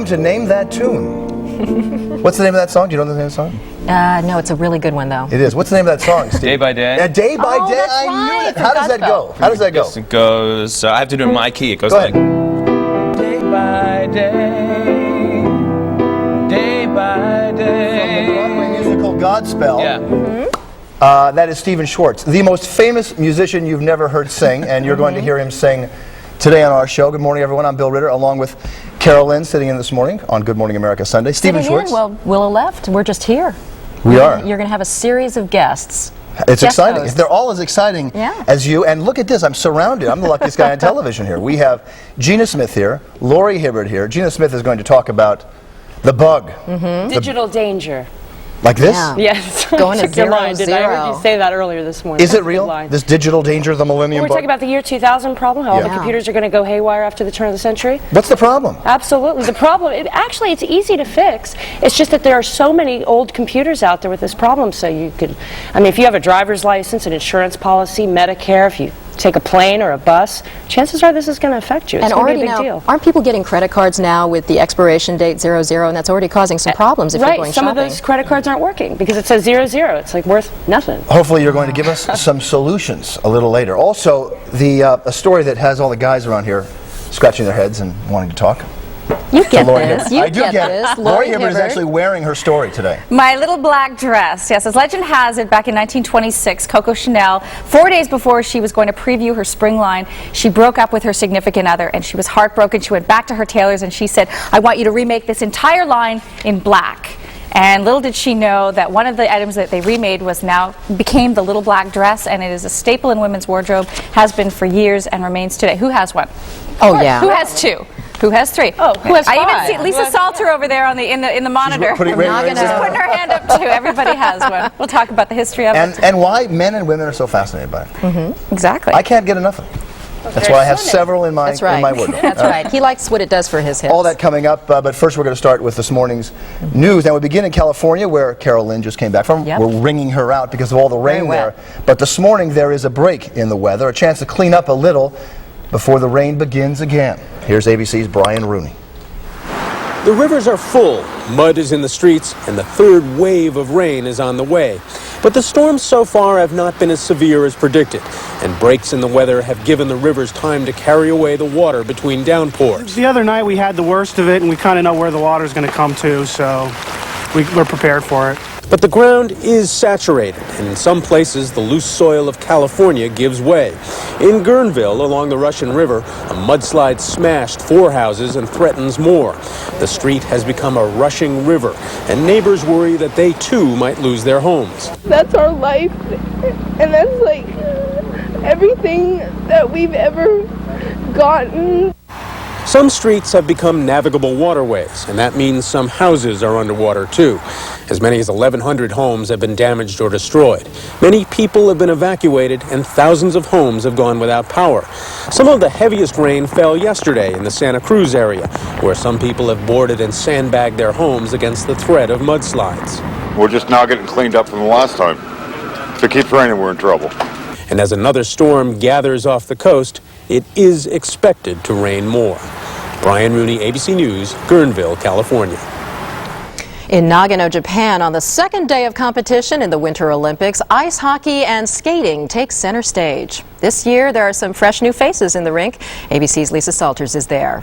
him to name that tune. What's the name of that song? Do you know the name of the song? No, it's a really good one, though. It is. What's the name of that song, Steve? Day by Day. Yeah, Day by Day. That's I right. knew it. How does that go? How does that go? It goes, I have to do it in my key. It goes Go like, ahead. day by day, day by day. From the Broadway musical Godspell. Yeah. That is Stephen Schwartz, the most famous musician you've never heard sing, and you're going to hear him sing today on our show. Good morning, everyone. I'm Bill Ritter, along with Carol Lynn, sitting in this morning on Good Morning America Sunday. Stephen Schwartz. Well, Willa left. We're just here. We are. You're going to have a series of guests. It's Guest exciting. hosts. They're all as exciting as you. And look at this. I'm surrounded. I'm the luckiest guy on television here. We have Gina Smith here, Lori Hibbert here. Gina Smith is going to talk about the bug. Digital danger. Like this? Yeah. Yes. Going to Took your line, didn't I? I heard zero. you say that earlier this morning. Is it real? This digital danger of the millennium We're bug? talking about the year 2000 problem, how all the Yeah. computers are going to go haywire after the turn of the century. What's the problem? Absolutely. The problem, actually, it's easy to fix. It's just that there are so many old computers out there with this problem. So you could, I mean, if you have a driver's license, an insurance policy, Medicare, if you take a plane or a bus, chances are this is going to affect you. It's And going to already be a big now, deal. aren't people getting credit cards now with the expiration date 00, and that's already causing some problems if you're going Right. Some shopping? of those credit cards aren't working because it says 00. It's like worth nothing. Hopefully you're going to give us some solutions a little later. Also, a story that has all the guys around here scratching their heads and wanting to talk. You get Lori this. Hibbert. You I do get get this. it. Lori Hibbert is actually wearing her story today. My little black dress. Yes, as legend has it, back in 1926, Coco Chanel, 4 days before she was going to preview her spring line, she broke up with her significant other and she was heartbroken. She went back to her tailors and she said, I want you to remake this entire line in black. And little did she know that one of the items that they remade became the little black dress, and it is a staple in women's wardrobe, has been for years and remains today. Who has one? Oh, yeah. Who has two? Who has three? Oh, who has I even five? see Lisa Salter over there on in the monitor. putting- We're not wait, gonna- She's putting her hand up too. Everybody has one. We'll talk about the history of it. And why men and women are so fascinated by it. Exactly. I can't get enough of it. That's why I have several in my, That's right. in my wardrobe. That's right. He likes what it does for his hips. All that coming up, but first we're going to start with this morning's news. Now we begin in California, where Carol Lynn just came back from. Yep. We're wringing her out because of all the rain Very wet. there. But this morning there is a break in the weather, a chance to clean up a little before the rain begins again. Here's ABC's Brian Rooney. The rivers are full, mud is in the streets, and the third wave of rain is on the way. But the storms so far have not been as severe as predicted, and breaks in the weather have given the rivers time to carry away the water between downpours. The other night we had the worst of it, and we kind of know where the water's going to come to, so we're prepared for it. But the ground is saturated, and in some places the loose soil of California gives way. In Guerneville, along the Russian River, a mudslide smashed 4 houses and threatens more. The street has become a rushing river, and neighbors worry that they too might lose their homes. That's our life, and that's like everything that we've ever gotten. Some streets have become navigable waterways, and that means some houses are underwater too. As many as 1,100 homes have been damaged or destroyed. Many people have been evacuated, and thousands of homes have gone without power. Some of the heaviest rain fell yesterday in the Santa Cruz area, where some people have boarded and sandbagged their homes against the threat of mudslides. We're just now getting cleaned up from the last time. If it keeps raining, we're in trouble. And as another storm gathers off the coast, it is expected to rain more. Brian Rooney, ABC News, Guerneville, California. In Nagano, Japan, on the second day of competition in the Winter Olympics, ice hockey and skating take center stage. This year, there are some fresh new faces in the rink. ABC's Lisa Salters is there.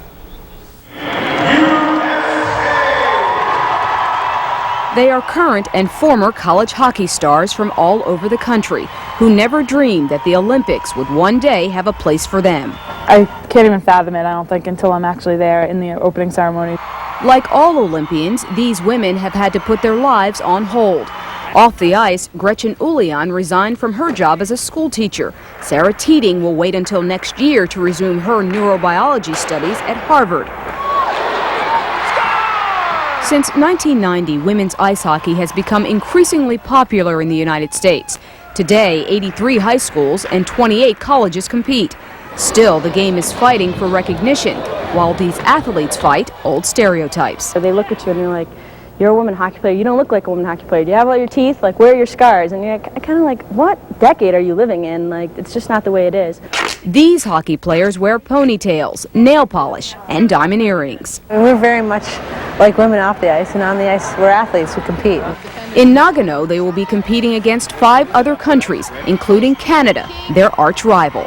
They are current and former college hockey stars from all over the country who never dreamed that the Olympics would one day have a place for them. I can't even fathom it, I don't think, until I'm actually there in the opening ceremony. Like all Olympians, these women have had to put their lives on hold. Off the ice, Gretchen Ulian resigned from her job as a school teacher. Sarah Teeting will wait until next year to resume her neurobiology studies at Harvard. Since 1990, women's ice hockey has become increasingly popular in the United States. Today, 83 high schools and 28 colleges compete. Still, the game is fighting for recognition, while these athletes fight old stereotypes. They look at you and they're like, you're a woman hockey player, you don't look like a woman hockey player. Do you have all your teeth? Like, where are your scars? And you're kind of like, what decade are you living in? Like, it's just not the way it is. These hockey players wear ponytails, nail polish, and diamond earrings. We're very much like women off the ice, and on the ice, we're athletes who compete. In Nagano, they will be competing against 5 other countries, including Canada, their arch rival.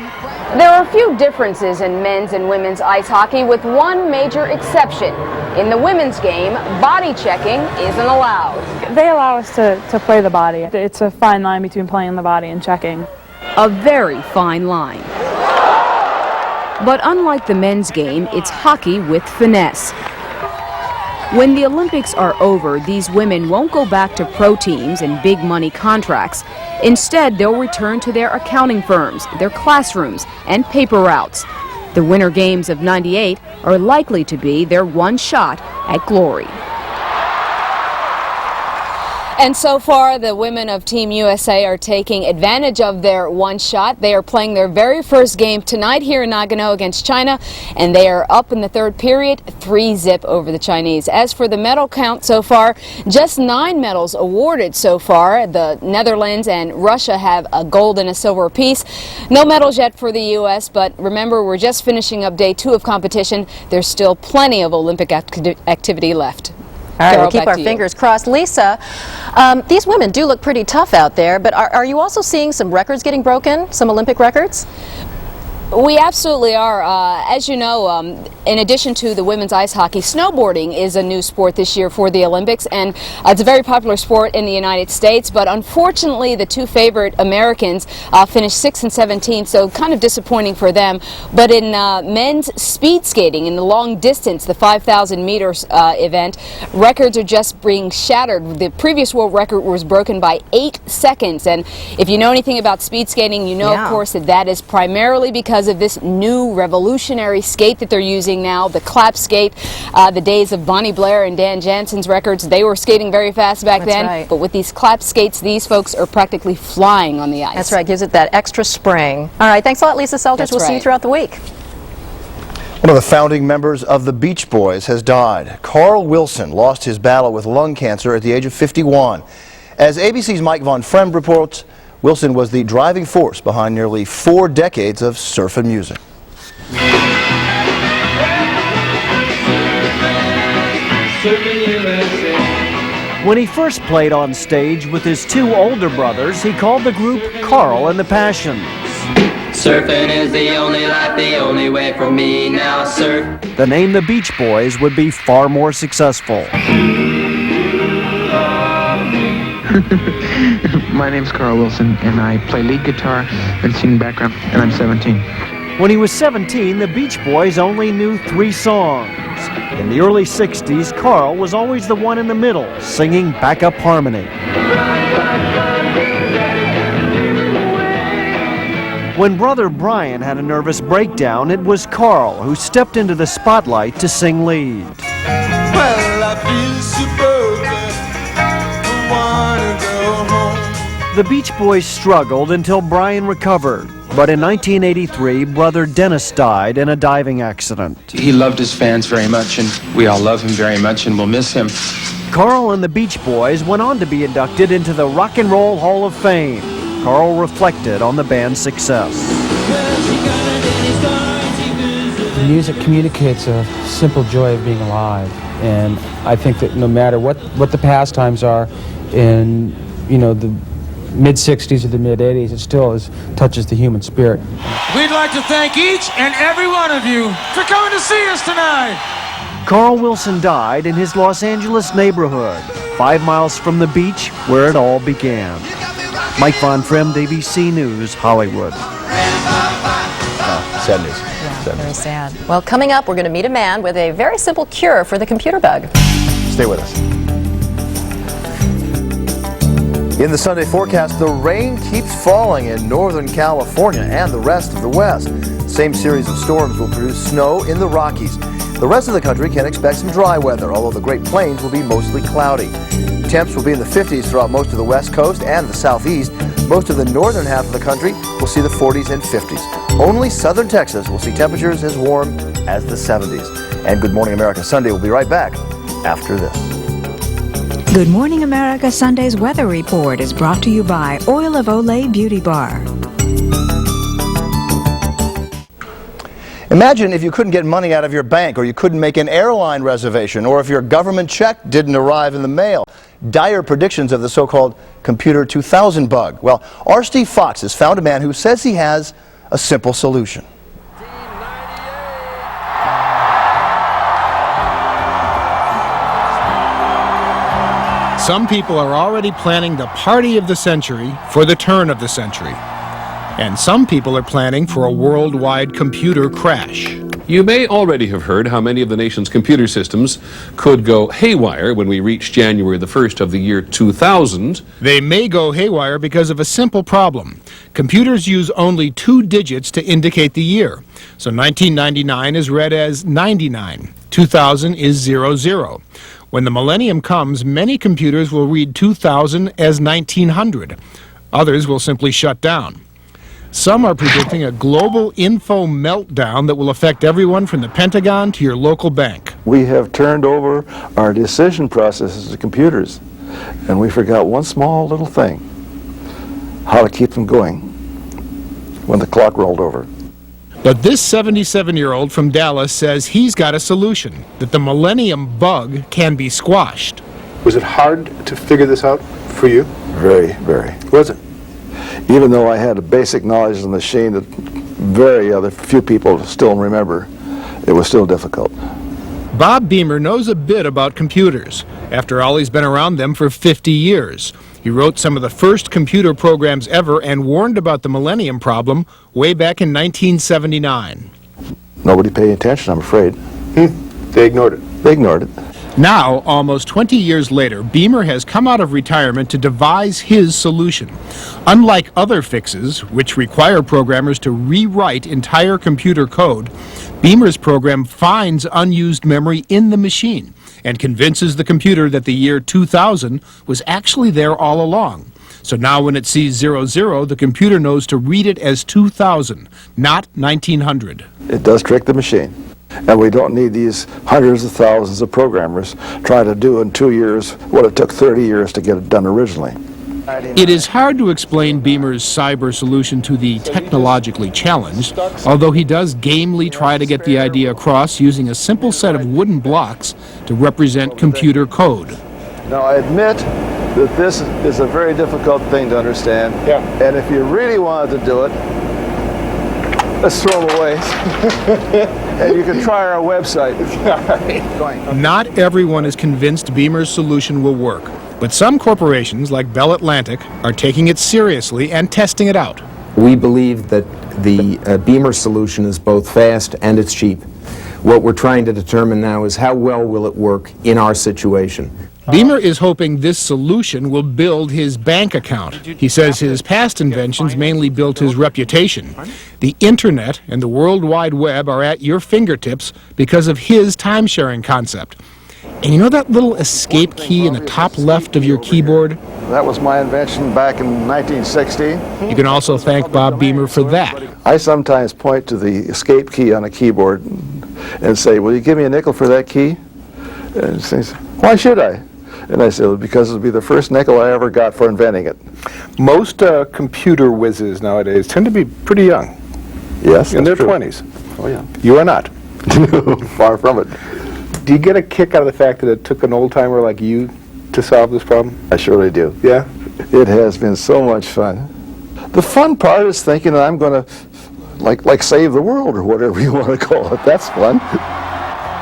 There are a few differences in men's and women's ice hockey, with one major exception. In the women's game, body checking isn't allowed. They allow us to play the body. It's a fine line between playing the body and checking. A very fine line. But unlike the men's game, it's hockey with finesse. When the Olympics are over, these women won't go back to pro teams and big money contracts. Instead, they'll return to their accounting firms, their classrooms, and paper routes. The Winter Games of '98 are likely to be their one shot at glory. And so far, the women of Team USA are taking advantage of their one shot. They are playing their very first game tonight here in Nagano against China, and they are up in the third period, 3-0 over the Chinese. As for the medal count so far, just 9 medals awarded so far. The Netherlands and Russia have a gold and a silver apiece. No medals yet for the U.S., but remember, we're just finishing up day 2 of competition. There's still plenty of Olympic activity left. All right, Carol, we'll keep back our to you. fingers crossed. Lisa, these women do look pretty tough out there, but are you also seeing some records getting broken, some Olympic records? We absolutely are. As you know, in addition to the women's ice hockey, snowboarding is a new sport this year for the Olympics, and it's a very popular sport in the United States, but unfortunately the 2 favorite Americans finished 6th and 17th, so kind of disappointing for them. But in men's speed skating, in the long distance, the 5,000 meters event, records are just being shattered. The previous world record was broken by 8 seconds, and if you know anything about speed skating, you know, of course, that is primarily because of this new revolutionary skate that they're using now, the clap skate. The days of Bonnie Blair and Dan Jansen's records, they were skating very fast back then. Right. But with these clap skates, these folks are practically flying on the ice. That's right, gives it that extra spring. All right, thanks a lot, Lisa Selters. We'll see you throughout the week. One of the founding members of the Beach Boys has died. Carl Wilson lost his battle with lung cancer at the age of 51. As ABC's Mike Von Fremd reports, Wilson was the driving force behind nearly 4 decades of surfing music. When he first played on stage with his 2 older brothers, he called the group Carl and the Passions. Surfing is the only life, the only way for me now, surf. The name the Beach Boys would be far more successful. My name's Carl Wilson, and I play lead guitar and sing background, and I'm 17. When he was 17, the Beach Boys only knew 3 songs. In the early 60s, Carl was always the one in the middle, singing backup harmony. When brother Brian had a nervous breakdown, it was Carl who stepped into the spotlight to sing lead. Well, I feel so broken. I wanna go home. The Beach Boys struggled until Brian recovered. But in 1983, brother Dennis died in a diving accident. He loved his fans very much, and we all love him very much, and we'll miss him. Carl and the Beach Boys went on to be inducted into the Rock and Roll Hall of Fame. Carl reflected on the band's success. Music communicates a simple joy of being alive, and I think that no matter what the pastimes are in, you know, the mid-60s or the mid-80s, it still touches the human spirit. We'd like to thank each and every one of you for coming to see us tonight. Carl Wilson died in his Los Angeles neighborhood, 5 miles from the beach where it all began. Mike Von Fremd, ABC News, Hollywood. Sad news. Yeah, very sad. Well, coming up, we're going to meet a man with a very simple cure for the computer bug. Stay with us. In the Sunday forecast, the rain keeps falling in Northern California and the rest of the West. The same series of storms will produce snow in the Rockies. The rest of the country can expect some dry weather, although the Great Plains will be mostly cloudy. Temps will be in the 50s throughout most of the West Coast and the Southeast. Most of the northern half of the country will see the 40s and 50s. Only southern Texas will see temperatures as warm as the 70s. And Good Morning America Sunday will be right back after this. Good Morning America Sunday's weather report is brought to you by Oil of Olay Beauty Bar. Imagine if you couldn't get money out of your bank, or you couldn't make an airline reservation, or if your government check didn't arrive in the mail. Dire predictions of the so-called Computer 2000 bug. Well, R. Steve Fox has found a man who says he has a simple solution. Some people are already planning the party of the century for the turn of the century. And some people are planning for a worldwide computer crash. You may already have heard how many of the nation's computer systems could go haywire when we reach January the 1st of the year 2000. They may go haywire because of a simple problem. Computers use only 2 digits to indicate the year. So 1999 is read as 99. 2000 is 00. When the millennium comes, many computers will read 2000 as 1900. Others will simply shut down. Some are predicting a global info meltdown that will affect everyone from the Pentagon to your local bank. We have turned over our decision processes to computers, and we forgot one small little thing: how to keep them going when the clock rolled over. But this 77-year-old from Dallas says he's got a solution, that the millennium bug can be squashed. Was it hard to figure this out for you? Very, very. Was it? Even though I had a basic knowledge of the machine that very few people still remember, it was still difficult. Bob Beamer knows a bit about computers. After all, he's been around them for 50 years. He wrote some of the first computer programs ever and warned about the millennium problem way back in 1979. Nobody paid attention, I'm afraid. They ignored it. They ignored it. Now, almost 20 years later, Beamer has come out of retirement to devise his solution. Unlike other fixes, which require programmers to rewrite entire computer code, Beamer's program finds unused memory in the machine and convinces the computer that the year 2000 was actually there all along. So now when it sees 00, the computer knows to read it as 2000, not 1900. It does trick the machine. And we don't need these hundreds of thousands of programmers trying to do in 2 years what it took 30 years to get it done originally. It is hard to explain Beamer's cyber solution to the technologically challenged, although he does gamely try to get the idea across using a simple set of wooden blocks to represent computer code. Now, I admit that this is a very difficult thing to understand, and if you really wanted to do it, let's throw them away. And you can try our website. Not everyone is convinced Beamer's solution will work, but some corporations, like Bell Atlantic, are taking it seriously and testing it out. We believe that the Beamer solution is both fast and it's cheap. What we're trying to determine now is how well will it work in our situation. Beamer is hoping this solution will build his bank account. He says his past inventions mainly built his reputation. The internet and the World Wide Web are at your fingertips because of his time-sharing concept. And you know that little escape key in the top left of your keyboard? That was my invention back in 1960. You can also thank Bob Beamer for that. I sometimes point to the escape key on a keyboard and say, "Will you give me a nickel for that key?" And he says, "Why should I?" And I said, "Because it'll be the first nickel I ever got for inventing it." Most computer whizzes nowadays tend to be pretty young. Yes, in their true. 20s. Oh, yeah. You are not. Far from it. Do you get a kick out of the fact that it took an old-timer like you to solve this problem? I surely do. Yeah? It has been so much fun. The fun part is thinking that I'm going to, like save the world or whatever you want to call it. That's fun.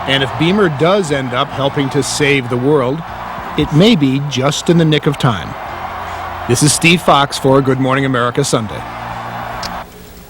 And if Beamer does end up helping to save the world, it may be just in the nick of time. This is Steve Fox for Good Morning America Sunday.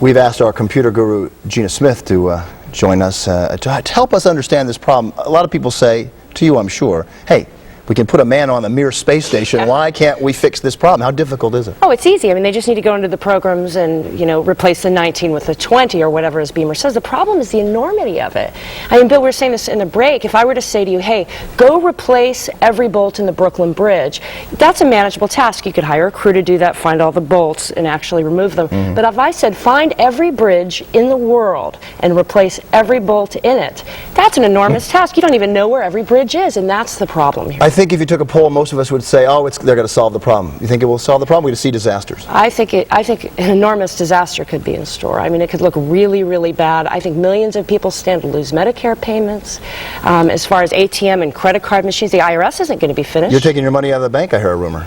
We've asked our computer guru, Gina Smith, to join us to help us understand this problem. A lot of people say, to you I'm sure, hey, we can put a man on the Mir space station. Why can't we fix this problem? How difficult is it? Oh, it's easy. I mean, they just need to go into the programs and, you know, replace the 19 with the 20 or whatever, as Beamer says. The problem is the enormity of it. I mean, Bill, we were saying this in the break. If I were to say to you, hey, go replace every bolt in the Brooklyn Bridge, that's a manageable task. You could hire a crew to do that, find all the bolts, and actually remove them. Mm-hmm. But if I said, find every bridge in the world and replace every bolt in it, that's an enormous task. You don't even know where every bridge is, and that's the problem here. think if you took a poll, most of us would say, oh, they're going to solve the problem. You think it will solve the problem? We're going to see disasters. I think an enormous disaster could be in store. I mean, it could look really, really bad. I think millions of people stand to lose Medicare payments. As far as ATM and credit card machines, the IRS isn't going to be finished. You're taking your money out of the bank, I hear a rumor.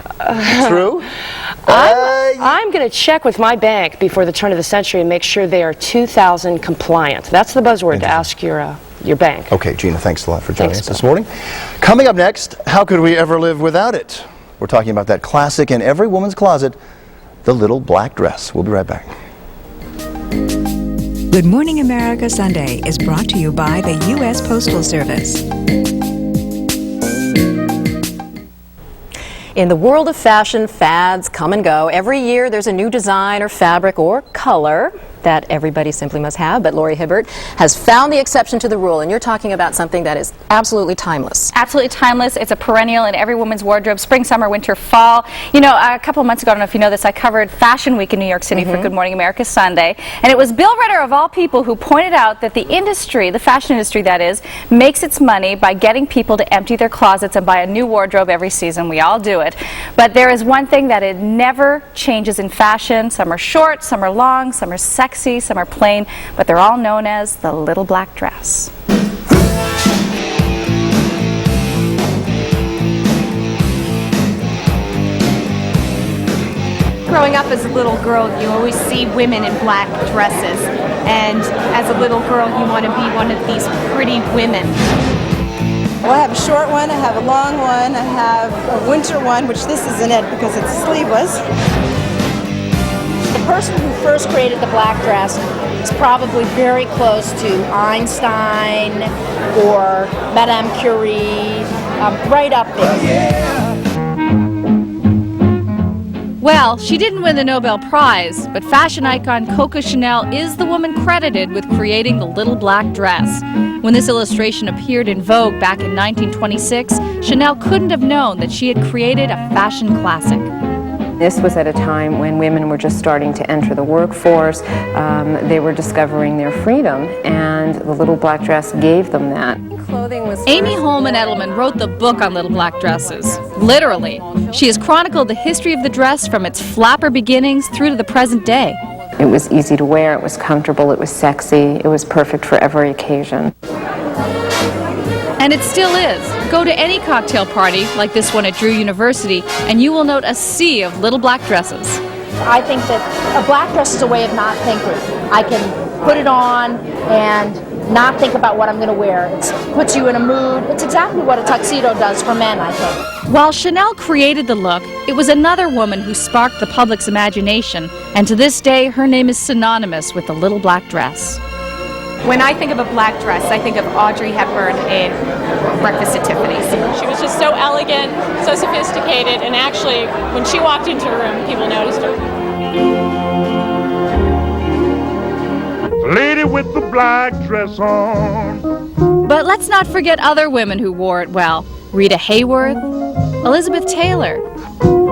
True? I'm going to check with my bank before the turn of the century and make sure they are 2000 compliant. That's the buzzword to ask your bank. Okay, Gina, thanks a lot for joining us this morning. Coming up next, how could we ever live without it? We're talking about that classic in every woman's closet, the little black dress. We'll be right back. Good Morning America Sunday is brought to you by the U.S. Postal Service. In the world of fashion, fads come and go. Every year there's a new design or fabric or color that everybody simply must have, but Lori Hibbert has found the exception to the rule, and you're talking about something that is absolutely timeless. Absolutely timeless. It's a perennial in every woman's wardrobe, spring, summer, winter, fall. You know, a couple of months ago, I don't know if you know this, I covered Fashion Week in New York City for Good Morning America Sunday, and it was Bill Ritter, of all people, who pointed out that the industry, the fashion industry that is, makes its money by getting people to empty their closets and buy a new wardrobe every season. We all do it. But there is one thing that it never changes in fashion. Some are short, some are long, some are sexy, some are plain, but they're all known as the little black dress. Growing up as a little girl, you always see women in black dresses, and as a little girl you want to be one of these pretty women. Well, I have a short one, I have a long one, I have a winter one, which this isn't it because it's sleeveless. The person who first created the black dress is probably very close to Einstein or Madame Curie, right up there. Well, she didn't win the Nobel Prize, but fashion icon Coco Chanel is the woman credited with creating the little black dress. When this illustration appeared in Vogue back in 1926, Chanel couldn't have known that she had created a fashion classic. This was at a time when women were just starting to enter the workforce. They were discovering their freedom, and the little black dress gave them that. Amy Holman Edelman wrote the book on little black dresses. Literally. She has chronicled the history of the dress from its flapper beginnings through to the present day. It was easy to wear, it was comfortable, it was sexy, it was perfect for every occasion. And it still is. Go to any cocktail party, like this one at Drew University, and you will note a sea of little black dresses. I think that a black dress is a way of not thinking. I can put it on and not think about what I'm going to wear. It puts you in a mood. It's exactly what a tuxedo does for men, I think. While Chanel created the look, it was another woman who sparked the public's imagination, and to this day, her name is synonymous with the little black dress. When I think of a black dress, I think of Audrey Hepburn in Breakfast at Tiffany's. She was just so elegant, so sophisticated, and actually, when she walked into a room, people noticed her. Lady with the black dress on. But let's not forget other women who wore it well. Rita Hayworth, Elizabeth Taylor,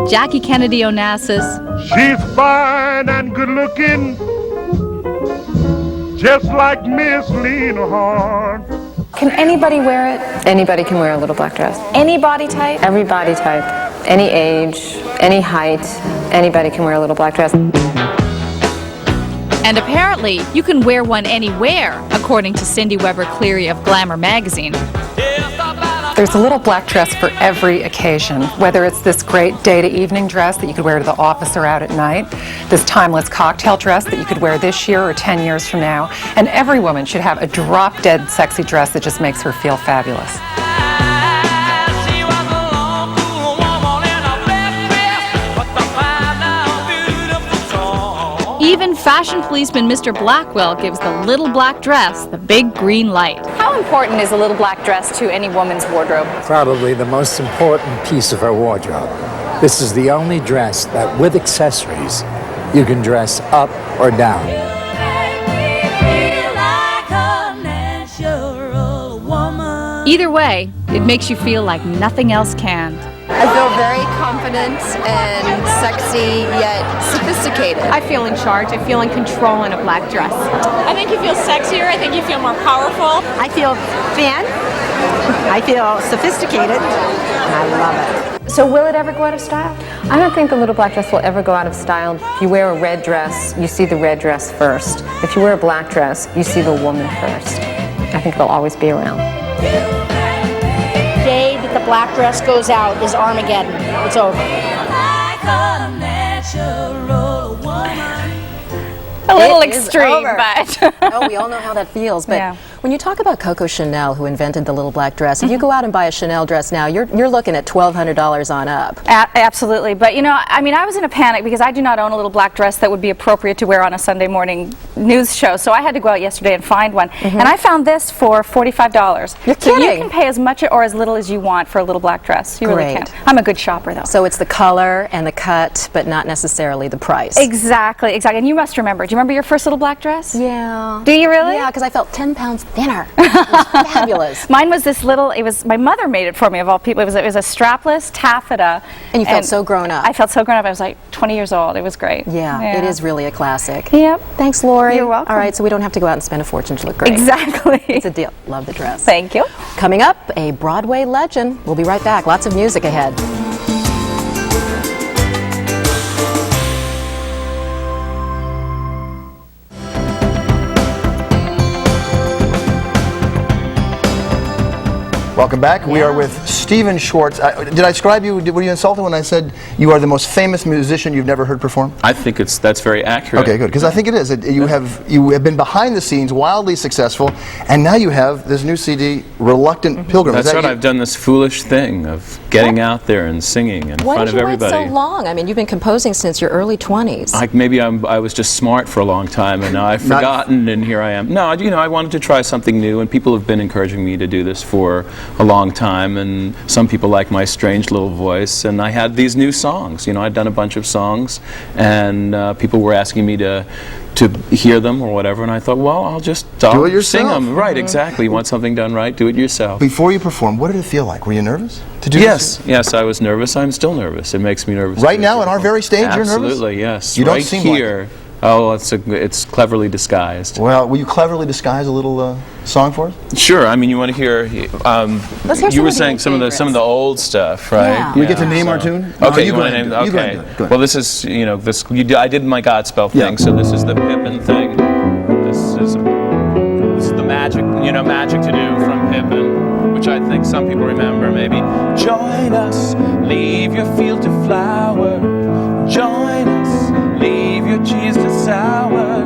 Jackie Kennedy Onassis. She's fine and good looking, just like Miss Lena Horne. Can anybody wear it? Anybody can wear a little black dress. Any body type? Every body type, any age, any height, anybody can wear a little black dress. And apparently, you can wear one anywhere, according to Cindy Weber Cleary of Glamour magazine. There's a little black dress for every occasion, whether it's this great day-to-evening dress that you could wear to the office or out at night, this timeless cocktail dress that you could wear this year or 10 years from now, and every woman should have a drop-dead sexy dress that just makes her feel fabulous. Even fashion policeman Mr. Blackwell gives the little black dress the big green light. How important is a little black dress to any woman's wardrobe? Probably the most important piece of her wardrobe. This is the only dress that, with accessories, you can dress up or down. Either way, it makes you feel like nothing else can. I feel very confident and sexy, yet sophisticated. I feel in charge. I feel in control in a black dress. I think you feel sexier. I think you feel more powerful. I feel thin. I feel sophisticated. and I love it. So will it ever go out of style? I don't think the little black dress will ever go out of style. If you wear a red dress, you see the red dress first. If you wear a black dress, you see the woman first. I think they'll always be around. The day that the black dress goes out is Armageddon. It's over. A little It is extreme, over. but Oh, we all know how that feels. But Yeah. when you talk about Coco Chanel, who invented the little black dress, if you go out and buy a Chanel dress now, you're looking at $1,200 on up. Absolutely. But you know, I mean, I was in a panic because I do not own a little black dress that would be appropriate to wear on a Sunday morning news show. So I had to go out yesterday and find one. And I found this for $45. You're So kidding. you can pay as much or as little as you want for a little black dress. You really Great. can. I'm a good shopper though. So it's the color and the cut, but not necessarily the price. Exactly, exactly. And you must remember. Do you remember your first little black dress? Yeah. Do you really? Yeah, because I felt 10 pounds thinner. It was fabulous. Mine was this little, it was, my mother made it for me of all people. It was a strapless taffeta. And you felt so grown up. I felt so grown up. I was like 20 years old. It was great. Yeah, it is really a classic. Yep. Thanks, Lori. You're welcome. All right, so we don't have to go out and spend a fortune to look great. Exactly. It's a deal. Love the dress. Thank you. Coming up, a Broadway legend. We'll be right back. Lots of music ahead. Welcome back. We are with Stephen Schwartz. Did I describe you, were you insulted when I said you are the most famous musician you've never heard perform? I think that's very accurate. Okay, good, because I think it is. You have been behind the scenes, wildly successful, and now you have this new CD, Reluctant Pilgrim. That's Is that right. you? I've done this foolish thing of getting out there and singing in Why front did of you wait everybody. so long? I mean, you've been composing since your early 20s. Maybe I was just smart for a long time, and now I've forgotten, and here I am. No, you know, I wanted to try something new, and people have been encouraging me to do this for a long time, and some people like my strange little voice, and I had these new songs. You know, I'd done a bunch of songs, and people were asking me to hear them or whatever, and I thought, well, I'll Do it yourself. sing them. Right, exactly. You want something done right, do it yourself. Before you perform, what did it feel like? Were you nervous to do Yes, this? yes, I was nervous. I'm still nervous. It makes me nervous. Right now, on our very stage, you're nervous? Absolutely, yes. You don't right seem here. like it. Oh, it's cleverly disguised. Well, will you cleverly disguise a little song for us? Sure. I mean, you want to hear? Let's hear you were saying some of the old stuff, right? Yeah. We get to name our tune? No, Okay, you you go want to ahead name? and do it. You go Okay. ahead and do it. Go ahead. Well, this is I did my Godspell thing, so this is the Pippin thing. This is the magic to do from Pippin, which I think some people remember. Maybe join us, leave your field to flower. Join us, leave your cheese to sour.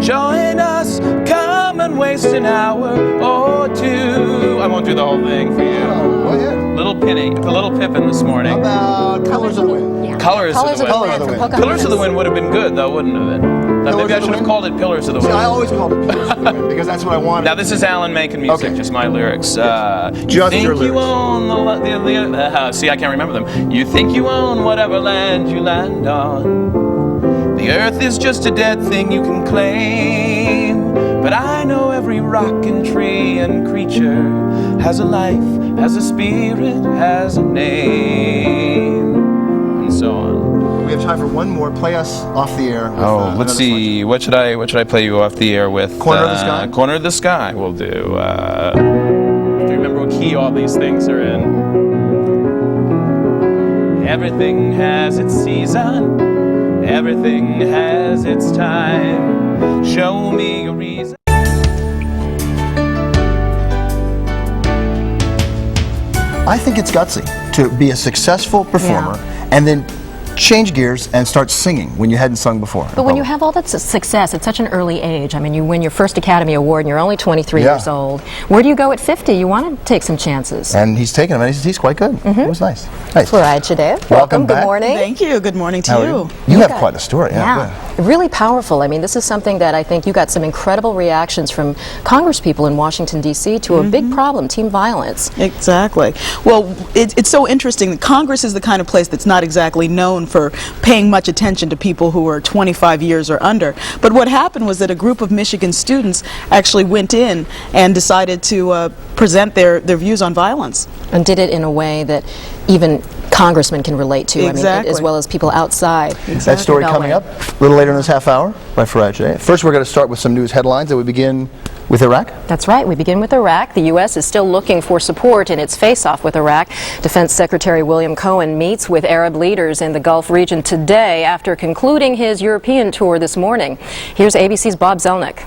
Join us, come and waste an hour or two. I won't do the whole thing for you. Go ahead. Little Pippin this morning. How about Colors of the Wind? Colors of the Wind. Colors of the Wind. Pillars of the Wind would have been good, though, wouldn't it? Now, maybe I should have called it Pillars of the See, Wind. I always called it Pillars of the Wind because that's what I wanted. Now, this is Alan making music, just my lyrics. Just you think your you lyrics. own see, I can't remember them. You think you own whatever land you land on. The earth is just a dead thing you can claim. But I know every rock and tree and creature has a life, has a spirit, has a name, and so on. We have time for one more. Play us off the air. With, Let's see. What should I play you off the air with? Corner of the Sky? Corner of the Sky. We'll do. Do you remember what key all these things are in? Everything has its season. Everything has its time. Show me a reason. I think it's gutsy to be a successful performer and then change gears and start singing when you hadn't sung before. But when you have all that success at such an early age, I mean, you win your first Academy Award and you're only 23 years old. Where do you go at 50? You want to take some chances. And he's taken them, and he's quite good. It was nice. Nice. Farid Shadeh, Welcome Good back. morning. Thank you. Good morning to How are you. You have quite a story. Really powerful. I mean, this is something that I think you got some incredible reactions from Congresspeople in Washington, D.C. to a big problem, teen violence. Exactly. Well, it's so interesting. Congress is the kind of place that's not exactly known for paying much attention to people who are 25 years or under. But what happened was that a group of Michigan students actually went in and decided to present their views on violence. And did it in a way that even congressmen can relate to, Exactly. as well as people outside. That story coming up a little later in this half hour, right for today. First, we're going to start with some news headlines, and we begin with Iraq. That's right. We begin with Iraq. The U.S. is still looking for support in its face-off with Iraq. Defense Secretary William Cohen meets with Arab leaders in the Gulf region today after concluding his European tour this morning. Here's ABC's Bob Zelnick.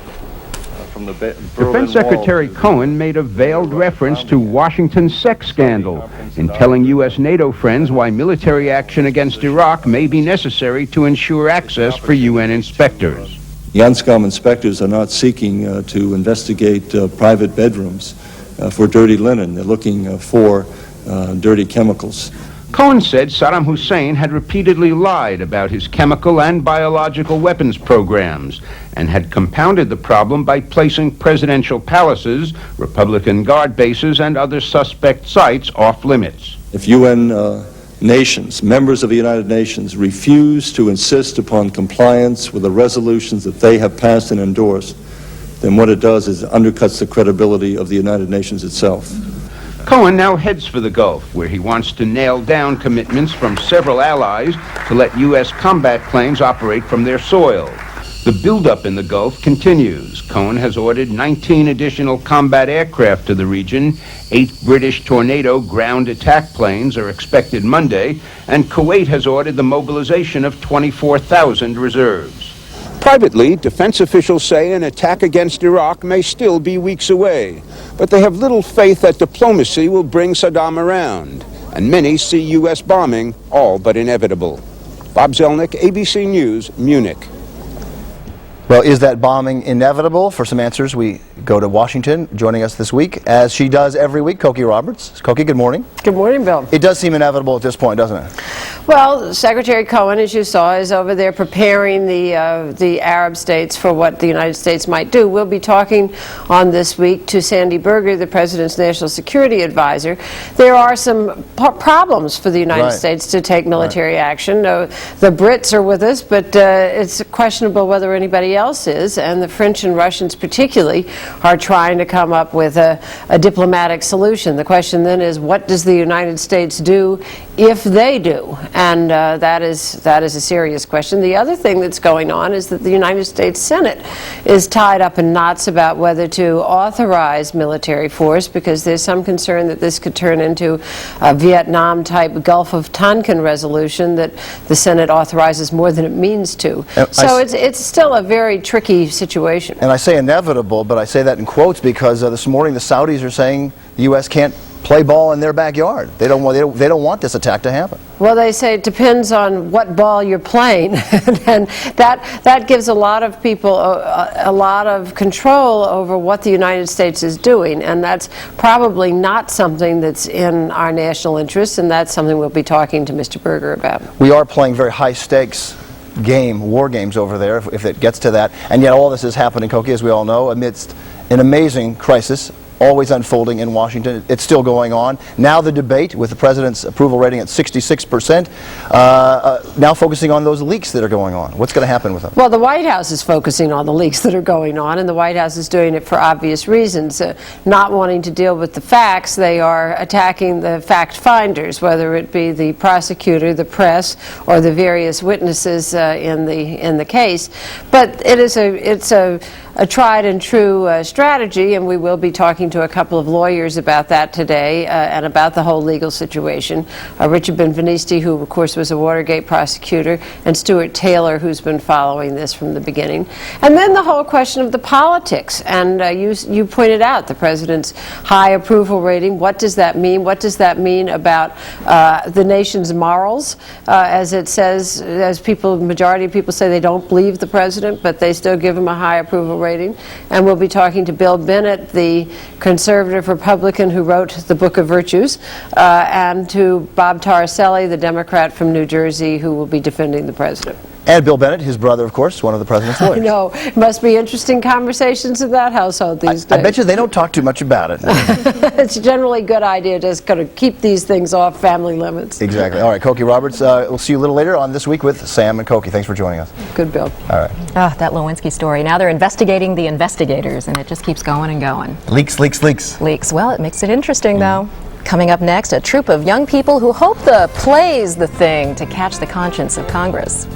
Defense Secretary Cohen made a veiled reference to Washington's sex scandal in telling U.S. NATO friends why military action against Iraq may be necessary to ensure access for UN inspectors. The UNSCOM inspectors are not seeking to investigate private bedrooms for dirty linen. They're looking for dirty chemicals. Cohen said Saddam Hussein had repeatedly lied about his chemical and biological weapons programs and had compounded the problem by placing presidential palaces, Republican guard bases, and other suspect sites off limits. If UN nations, members of the United Nations, refuse to insist upon compliance with the resolutions that they have passed and endorsed, then what it does is it undercuts the credibility of the United Nations itself. Cohen now heads for the Gulf, where he wants to nail down commitments from several allies to let U.S. combat planes operate from their soil. The buildup in the Gulf continues. Cohen has ordered 19 additional combat aircraft to the region. 8 British Tornado ground attack planes are expected Monday, and Kuwait has ordered the mobilization of 24,000 reserves. Privately, defense officials say an attack against Iraq may still be weeks away, but they have little faith that diplomacy will bring Saddam around, and many see U.S. bombing all but inevitable. Bob Zelnick, ABC News, Munich. Well, is that bombing inevitable? For some answers, we go to Washington. Joining us this week, as she does every week, Cokie Roberts. Cokie, good morning. Good morning, Bill. It does seem inevitable at this point, doesn't it? Well, Secretary Cohen, as you saw, is over there preparing the Arab states for what the United States might do. We'll be talking on this week to Sandy Berger, the President's National Security Advisor. There are some problems for the United States to take military action. The Brits are with us, but it's questionable whether anybody else is, and the French and Russians particularly are trying to come up with a diplomatic solution. The question then is, what does the United States do if they do? And that is a serious question. The other thing that's going on is that the United States Senate is tied up in knots about whether to authorize military force, because there's some concern that this could turn into a Vietnam-type Gulf of Tonkin resolution that the Senate authorizes more than it means to. So it's still a very tricky situation. And I say inevitable, but I say that in quotes because this morning the Saudis are saying the U.S. can't play ball in their backyard. They don't want this attack to happen. Well, they say it depends on what ball you're playing, and that gives a lot of people a lot of control over what the United States is doing, and that's probably not something that's in our national interest, and that's something we'll be talking to Mr. Berger about. We are playing very high stakes war games over there, if it gets to that, and yet all this is happening, Cokie, as we all know, amidst an amazing crisis always unfolding in Washington. It's still going on. Now the debate with the president's approval rating at 66%, now focusing on those leaks that are going on. What's going to happen with them? Well, the White House is focusing on the leaks that are going on, and the White House is doing it for obvious reasons. Not wanting to deal with the facts, they are attacking the fact finders, whether it be the prosecutor, the press, or the various witnesses in the case. But it's a tried and true strategy, and we will be talking to a couple of lawyers about that today and about the whole legal situation. Richard Benvenisti, who of course was a Watergate prosecutor, and Stuart Taylor, who's been following this from the beginning. And then the whole question of the politics, and you pointed out the president's high approval rating. What does that mean? What does that mean about the nation's morals? As it says, as majority of people say they don't believe the president, but they still give him a high approval rating. And we'll be talking to Bill Bennett, the conservative Republican who wrote the Book of Virtues, and to Bob Taraselli, the Democrat from New Jersey, who will be defending the president. And Bill Bennett, his brother, of course, one of the president's lawyers. I know. It must be interesting conversations in that household these days. I bet you they don't talk too much about it. It's generally a good idea to just kind of keep these things off family limits. Exactly. All right, Cokie Roberts, we'll see you a little later on This Week with Sam and Cokie. Thanks for joining us. Good, Bill. All right. That Lewinsky story. Now they're investigating the investigators, and it just keeps going and going. Leaks, leaks, leaks. Leaks. Well, it makes it interesting, though. Coming up next, a troupe of young people who hope the play's the thing to catch the conscience of Congress.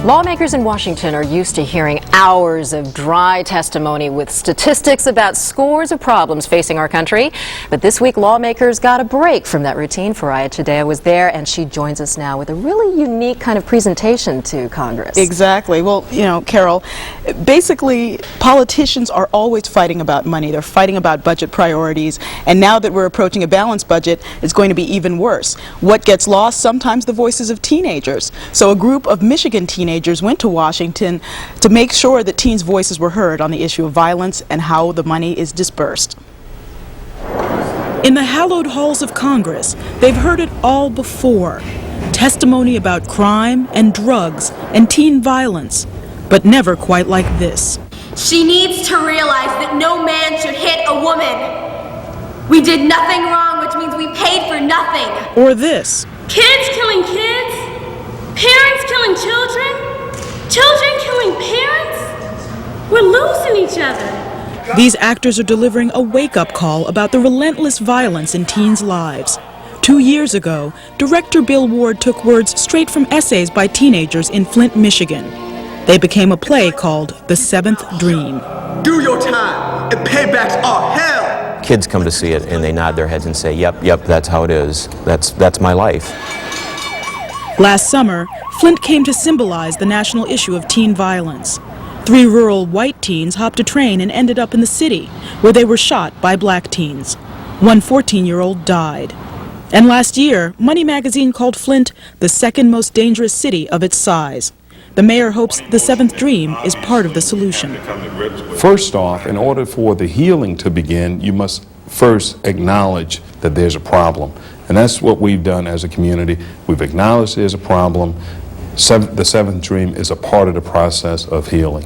Lawmakers in Washington are used to hearing hours of dry testimony with statistics about scores of problems facing our country. But this week, lawmakers got a break from that routine. Faraya Chidea was there, and she joins us now with a really unique kind of presentation to Congress. Exactly. Well, you know, Carol, basically, politicians are always fighting about money. They're fighting about budget priorities. And now that we're approaching a balanced budget, it's going to be even worse. What gets lost? Sometimes the voices of teenagers. So a group of Michigan teenagers went to Washington to make sure that teens' voices were heard on the issue of violence and how the money is dispersed. In the hallowed halls of Congress, they've heard it all before. Testimony about crime and drugs and teen violence, but never quite like this. She needs to realize that no man should hit a woman. We did nothing wrong, which means we paid for nothing. Or this. Kids killing kids, parents killing children, children killing parents. We're losing each other. These actors are delivering a wake-up call about the relentless violence in teens' lives. 2 years ago, director Bill Ward took words straight from essays by teenagers in Flint, Michigan. They became a play called The Seventh Dream. Do your time, and paybacks are hell! Kids come to see it and they nod their heads and say, yep, that's how it is. That's my life. Last summer, Flint came to symbolize the national issue of teen violence. 3 rural white teens hopped a train and ended up in the city, where they were shot by black teens. One 14-year-old died. And last year, Money magazine called Flint the second most dangerous city of its size. The mayor hopes the Seventh Dream is part of the solution. First off, in order for the healing to begin, you must first acknowledge that there's a problem. And that's what we've done as a community. We've acknowledged there's a problem. The Seventh Dream is a part of the process of healing.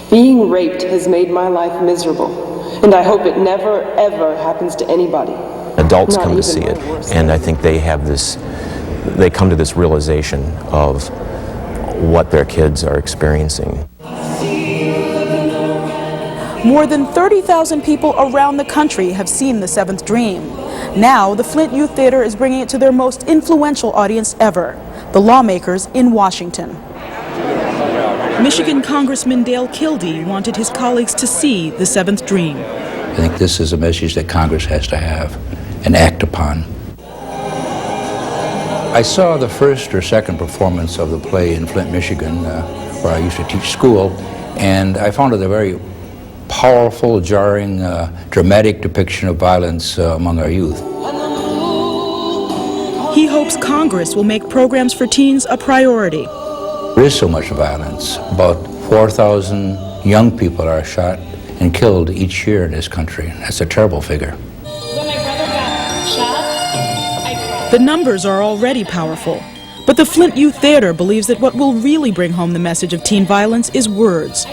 Being raped has made my life miserable, and I hope it never, ever happens to anybody. Adults come to see it, and I think they come to this realization of what their kids are experiencing. More than 30,000 people around the country have seen The Seventh Dream. Now, the Flint Youth Theater is bringing it to their most influential audience ever, the lawmakers in Washington. Michigan Congressman Dale Kildee wanted his colleagues to see The Seventh Dream. I think this is a message that Congress has to have and act upon. I saw the first or second performance of the play in Flint, Michigan, where I used to teach school, and I found it a very powerful, jarring, dramatic depiction of violence among our youth. He hopes Congress will make programs for teens a priority. There is so much violence. About 4,000 young people are shot and killed each year in this country. That's a terrible figure. The numbers are already powerful, but the Flint Youth Theater believes that what will really bring home the message of teen violence is words.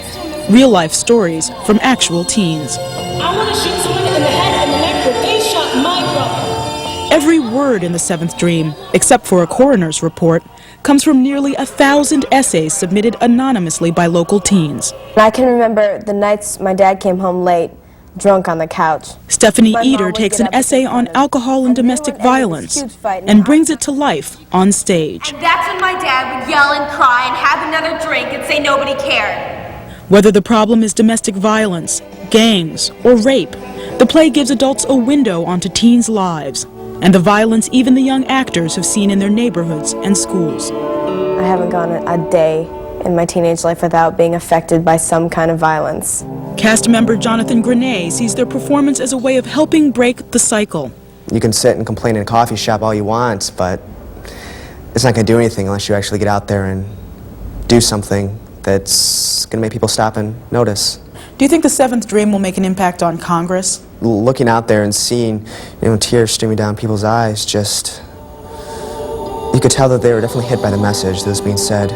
Real-life stories from actual teens. I want to shoot someone in the head and the neck where they shot my brother. Every word in The Seventh Dream, except for a coroner's report, comes from nearly 1,000 essays submitted anonymously by local teens. I can remember the nights my dad came home late, drunk on the couch. Stephanie Eder takes an essay on alcohol and domestic violence and brings it to life on stage. And that's when my dad would yell and cry and have another drink and say nobody cared. Whether the problem is domestic violence, gangs, or rape, the play gives adults a window onto teens' lives and the violence even the young actors have seen in their neighborhoods and schools. I haven't gone a day in my teenage life without being affected by some kind of violence. Cast member Jonathan Grenay sees their performance as a way of helping break the cycle. You can sit and complain in a coffee shop all you want, but it's not going to do anything unless you actually get out there and do something that's going to make people stop and notice. Do you think The Seventh Dream will make an impact on Congress? Looking out there and seeing, tears streaming down people's eyes, just, you could tell that they were definitely hit by the message that was being said.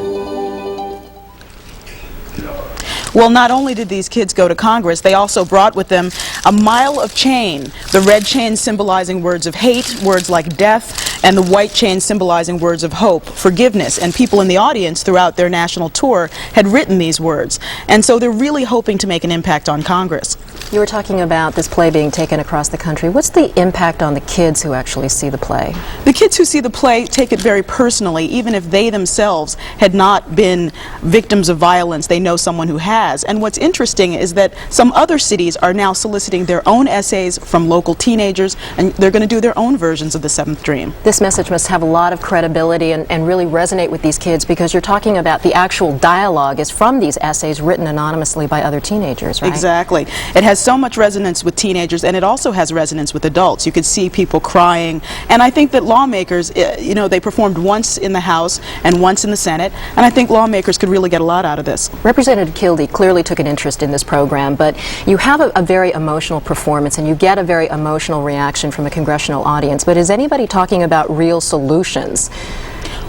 Well, not only did these kids go to Congress, they also brought with them a mile of chain, the red chain symbolizing words of hate, words like death, and the white chain symbolizing words of hope, forgiveness. And people in the audience throughout their national tour had written these words. And so they're really hoping to make an impact on Congress. You were talking about this play being taken across the country. What's the impact on the kids who actually see the play? The kids who see the play take it very personally. Even if they themselves had not been victims of violence, they know someone who has. And what's interesting is that some other cities are now soliciting their own essays from local teenagers, and they're going to do their own versions of The Seventh Dream. This message must have a lot of credibility and really resonate with these kids, because you're talking about the actual dialogue is from these essays written anonymously by other teenagers, right? Exactly. It has so much resonance with teenagers, and it also has resonance with adults. You could see people crying, and I think that lawmakers, you know, they performed once in the House and once in the Senate, and I think lawmakers could really get a lot out of this. Representative Kildee clearly took an interest in this program, but you have a very emotional performance and you get a very emotional reaction from a congressional audience. But is anybody talking about real solutions?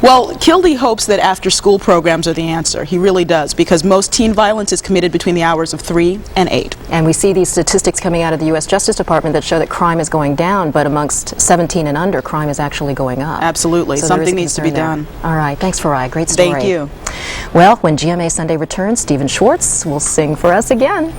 Well, Kildee hopes that after-school programs are the answer. He really does, because most teen violence is committed between the hours of 3 and 8. And we see these statistics coming out of the U.S. Justice Department that show that crime is going down, but amongst 17 and under, crime is actually going up. Absolutely. So something needs to be done. All right. Thanks, Farai. Great story. Thank you. Well, when GMA Sunday returns, Stephen Schwartz will sing for us again.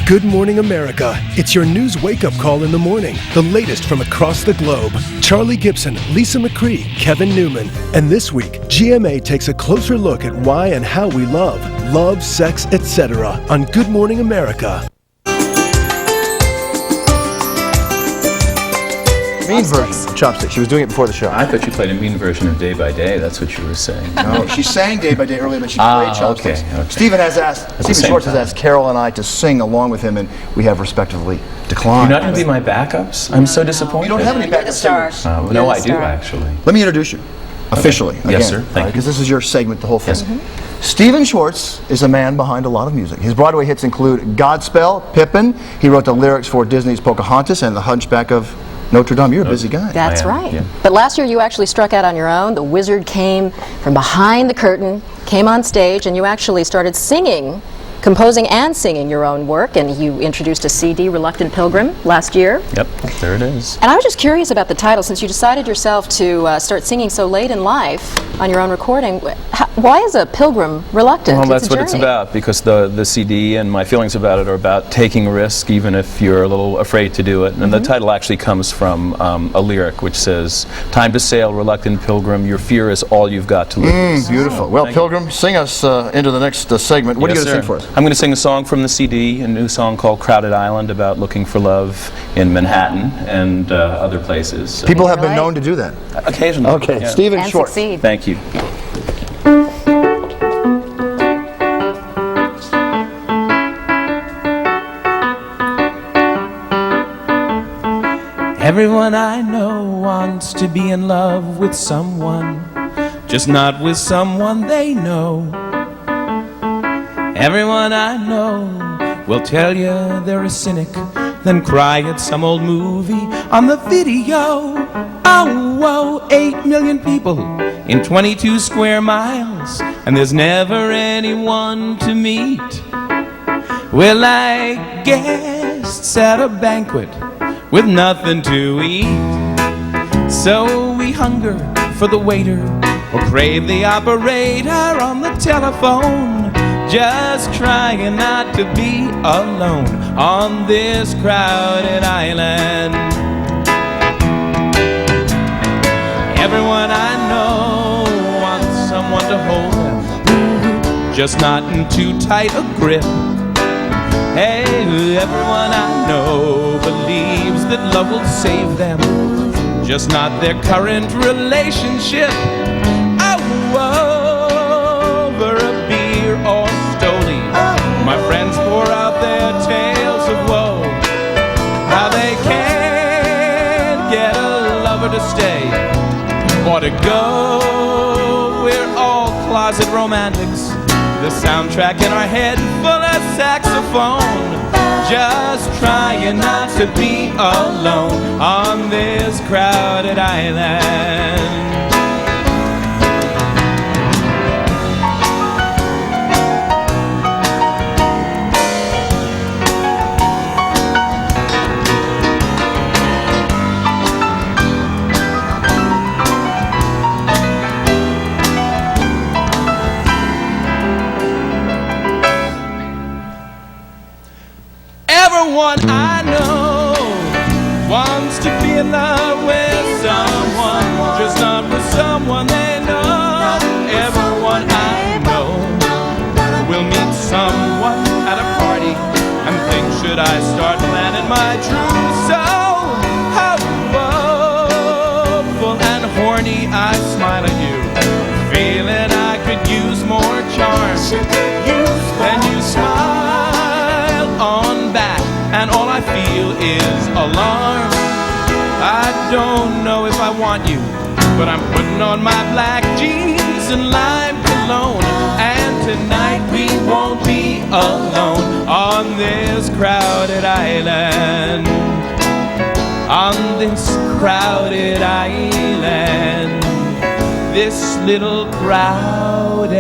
Good Morning America. It's your news wake-up call in the morning. The latest from across the globe. Charlie Gibson, Lisa McCree, Kevin Newman. And this week, GMA takes a closer look at why and how we love, sex, etc. on Good Morning America. Mean version of Chopstick. She was doing it before the show. I thought you played a mean version of Day by Day. That's what you were saying. No, she sang Day by Day earlier, but she played Chopsticks. Okay. Stephen Schwartz has asked Carol and I to sing along with him, and we have respectively declined. You're not going to be my backups? I'm so disappointed. You don't have any backup singers. No, I do, actually. Let me introduce you officially. Okay. Yes, sir. Thank you. Because this is your segment, the whole thing. Yes. Stephen Schwartz is a man behind a lot of music. His Broadway hits include Godspell, Pippin. He wrote the lyrics for Disney's Pocahontas and The Hunchback of Notre Dame. You're a busy guy. That's right. But last year you actually struck out on your own. The wizard came from behind the curtain, came on stage, and you actually started singing, composing and singing your own work, and you introduced a CD, Reluctant Pilgrim, last year. Yep, there it is. And I was just curious about the title, since you decided yourself to start singing so late in life on your own recording. Why is a pilgrim reluctant? Well, that's what it's about, because the CD and my feelings about it are about taking a risk, even if you're a little afraid to do it. And the title actually comes from a lyric which says, "Time to sail, reluctant pilgrim, your fear is all you've got to lose." Beautiful. Well, Pilgrim, sing us into the next segment. What are you going to sing for us? I'm going to sing a song from the CD, a new song called Crowded Island, about looking for love in Manhattan and other places. People have been known to do that. Occasionally. Okay, yeah. Stephen And Schwartz. succeed. Thank you. Everyone I know wants to be in love with someone, just not with someone they know. Everyone I know will tell you they're a cynic, then cry at some old movie on the video. Oh, whoa, 8 million people in 22 square miles, and there's never anyone to meet. We're like guests at a banquet with nothing to eat. So we hunger for the waiter or crave the operator on the telephone, just trying not to be alone on this crowded island. Everyone I know wants someone to hold them, just not in too tight a grip. Hey, everyone I know believes that love will save them, just not their current relationship. Oh, over a beer or stoli, my friends pour out their tales of woe, how they can't get a lover to stay or to go. We're all closet romantics, the soundtrack in our head full of saxophone, just trying not to to be alone on this crowded island. Everyone I know wants to be in love with someone, just not with someone they know. Everyone I know will meet someone at a party and think, should I start planning my trousseau? How woeful and horny I smile at you, feeling I could use more charm. Then you smile on back, and all I feel is alarm. I don't know if I want you, but I'm putting on my black jeans and lime cologne, and tonight we won't be alone on this crowded island. On this crowded island, this little crowded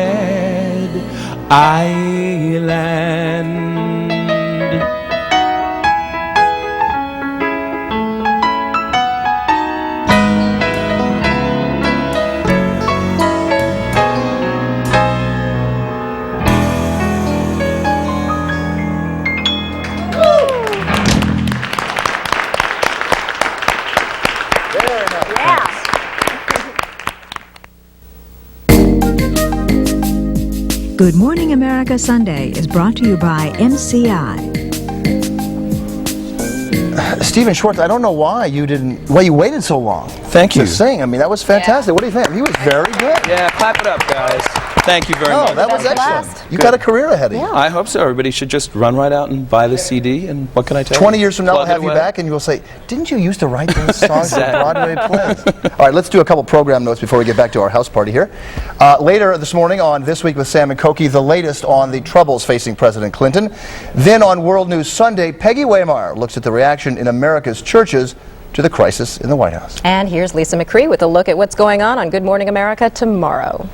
island. Good Morning America Sunday is brought to you by MCI. Stephen Schwartz, I don't know why you waited so long. Thank you. To sing. I mean, that was fantastic. Yeah. What do you think? He was very good. Yeah, clap it up, guys. Thank you very much. Oh, that was excellent. You got a career ahead of you. I hope so. Everybody should just run right out and buy the CD, and what can I tell you? 20 years from now, I'll have you back, and you'll say, didn't you used to write those songs for Broadway plays? All right, let's do a couple program notes before we get back to our house party here. Later this morning on This Week with Sam and Cokie, the latest on the troubles facing President Clinton. Then on World News Sunday, Peggy Waymire looks at the reaction in America's churches to the crisis in the White House. And here's Lisa McCree with a look at what's going on Good Morning America tomorrow.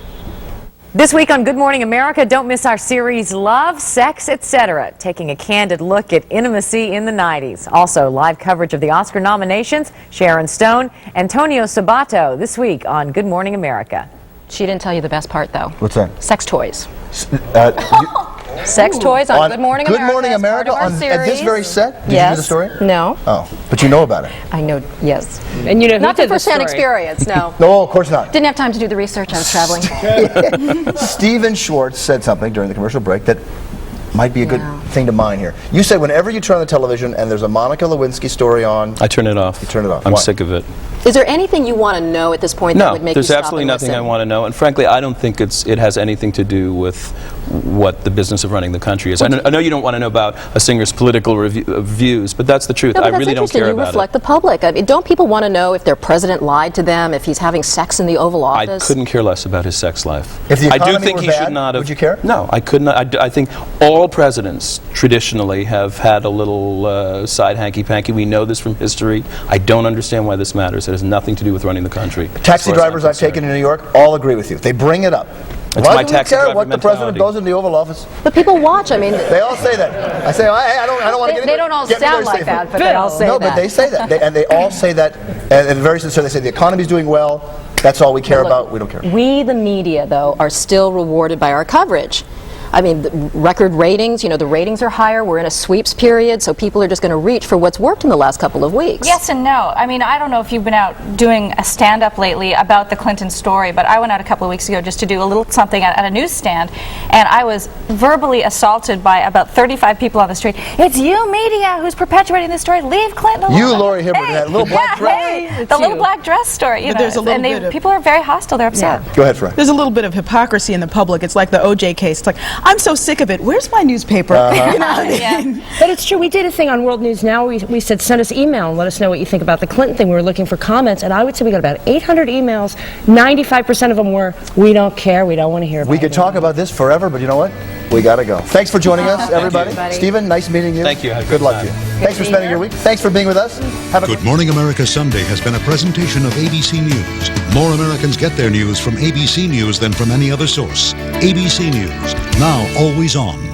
This week on Good Morning America, don't miss our series Love, Sex, Etc., taking a candid look at intimacy in the 90s. Also, live coverage of the Oscar nominations, Sharon Stone, Antonio Sabato, this week on Good Morning America. She didn't tell you the best part, though. What's that? Sex toys. Sex toys on Good Morning America. Good Morning America at this very set? Did you hear the story? No. Oh, but you know about it. I know, yes. And you know who not did the first-hand experience, no. No, of course not. Didn't have time to do the research. I was traveling. Stephen Schwartz said something during the commercial break that might be a good thing to mine here. You said whenever you turn on the television and there's a Monica Lewinsky story on, I turn it off. You turn it off. I'm Why? sick of it. Is there anything you want to know at this point that would make you stop there's absolutely nothing I want to know, and frankly, I don't think it has anything to do with what the business of running the country is. I know you don't want to know about a singer's political views, but that's the truth. No, but I really don't care you about reflect the public. I mean, don't people want to know if their president lied to them, if he's having sex in the Oval Office? I couldn't care less about his sex life. If the economy I do think were he bad, should not have. would you care? No, I could not. I think all presidents traditionally have had a little side hanky-panky. We know this from history. I don't understand why this matters. It has nothing to do with running the country. Taxi drivers I've taken in New York all agree with you. They bring it up. Why do we care what the president does in the Oval Office? But people watch. I mean, they all say that. I say, I don't want to get into it. They don't all sound like that, but they all say that. No, but they say that. They all say that, and very sincere. They say the economy's doing well. That's all we care about. We don't care. We, the media, though, are still rewarded by our coverage. I mean, the record ratings, the ratings are higher. We're in a sweeps period, so people are just going to reach for what's worked in the last couple of weeks. Yes and no. I mean, I don't know if you've been out doing a stand-up lately about the Clinton story, but I went out a couple of weeks ago just to do a little something at a newsstand, and I was verbally assaulted by about 35 people on the street. It's you, media, who's perpetuating this story. Leave Clinton alone. You, Lori Hibbert, that little black dress. The little black dress story. There's a little bit of, people are very hostile. They're upset. Go ahead, Frank. There's a little bit of hypocrisy in the public. It's like the OJ case. It's like, I'm so sick of it. Where's my newspaper? You know what I mean? But it's true. We did a thing on World News Now. We said, send us email and let us know what you think about the Clinton thing. We were looking for comments, and I would say we got about 800 emails. 95% of them were, we don't care. We don't want to hear about it. We could talk about this forever, but you know what? We got to go. Thanks for joining us, everybody. everybody. Stephen, nice meeting you. Thank you. Had a Good good luck time. to you. Thanks for spending your week. Thanks for being with us. Have a Good Morning America Sunday has been a presentation of ABC News. More Americans get their news from ABC News than from any other source. ABC News, now always on.